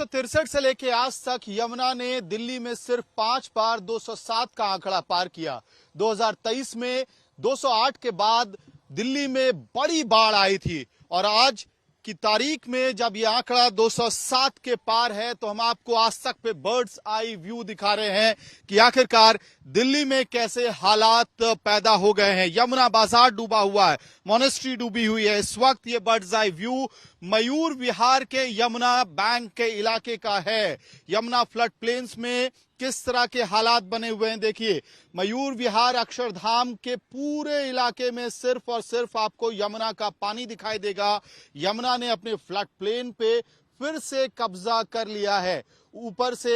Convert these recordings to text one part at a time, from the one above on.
1963 से लेके आज तक यमुना ने दिल्ली में सिर्फ 5 बार 207 का आंकड़ा पार किया। 2023 में 208 के बाद दिल्ली में बड़ी बाढ़ आई थी और आज की तारीख में जब ये आंकड़ा 207 के पार है तो हम आपको आज तक पे बर्ड्स आई व्यू दिखा रहे हैं कि आखिरकार दिल्ली में कैसे हालात पैदा हो गए हैं। यमुना बाजार डूबा हुआ है, मोनेस्ट्री डूबी हुई है। इस वक्त ये birds eye view Mayur Vihar के यमुना बैंक के इलाके का है। यमुना फ्लड प्लेन्स में किस तरह के हालात बने हुए हैं देखिए। मयूर विहार अक्षरधाम के पूरे इलाके में सिर्फ और सिर्फ आपको यमुना का पानी दिखाई देगा। यमुना ने अपने फ्लड प्लेन पे फिर से कब्जा कर लिया है। ऊपर से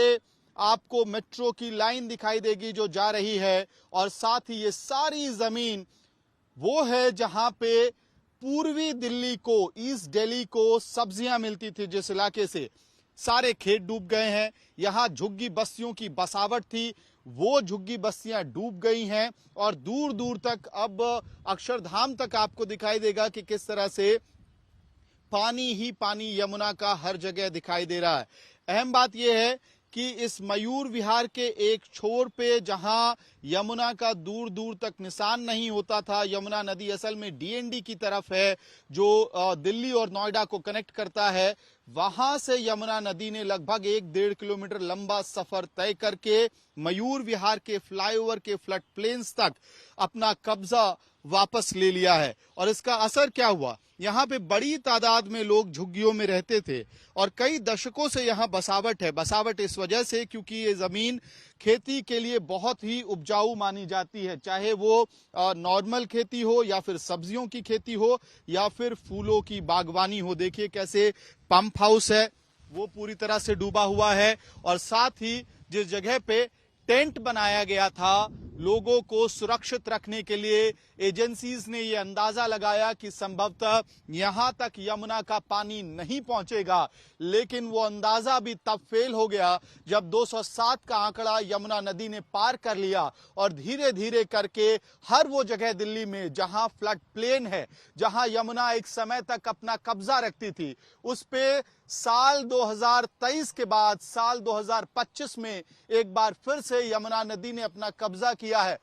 आपको मेट्रो की लाइन दिखाई देगी जो जा रही है और साथ ही ये सारी जमीन वो है जहां पे पूर्वी दिल्ली को, ईस्ट दिल्ली को सब्जियां मिलती थी। जिस इलाके से सारे खेत डूब गए हैं, यहां झुग्गी बस्तियों की बसावट थी, वो झुग्गी बस्तियां डूब गई हैं और दूर दूर तक अब अक्षरधाम तक आपको दिखाई देगा कि किस तरह से पानी ही पानी यमुना का हर जगह दिखाई दे रहा है। अहम बात यह है कि इस मयूर विहार के एक छोर पे जहां यमुना का दूर दूर तक निशान नहीं होता था, यमुना नदी असल में डीएनडी की तरफ है जो दिल्ली और नोएडा को कनेक्ट करता है। वहां से यमुना नदी ने लगभग 1-1.5 किलोमीटर लंबा सफर तय करके मयूर विहार के फ्लाईओवर के फ्लड प्लेन्स तक अपना कब्जा वापस ले लिया है। और इसका असर क्या हुआ, यहाँ पे बड़ी तादाद में लोग झुग्गियों में रहते थे और कई दशकों से यहाँ बसावट है। बसावट इस वजह से क्योंकि ये जमीन खेती के लिए बहुत ही उपजाऊ मानी जाती है, चाहे वो नॉर्मल खेती हो या फिर सब्जियों की खेती हो या फिर फूलों की बागवानी हो। देखिए कैसे पंप हाउस है वो पूरी तरह से डूबा हुआ है और साथ ही जिस जगह पे टेंट बनाया गया था लोगों को सुरक्षित रखने के लिए, एजेंसीज ने यह अंदाजा लगाया कि संभवतः यहां तक यमुना का पानी नहीं पहुंचेगा, लेकिन वो अंदाजा भी तब फेल हो गया जब 207 का आंकड़ा यमुना नदी ने पार कर लिया और धीरे धीरे करके हर वो जगह दिल्ली में जहां फ्लड प्लेन है, जहां यमुना एक समय तक अपना कब्जा रखती थी, उस पे साल 2023 के बाद साल 2025 में एक बार फिर से यमुना नदी ने अपना कब्जा किया है।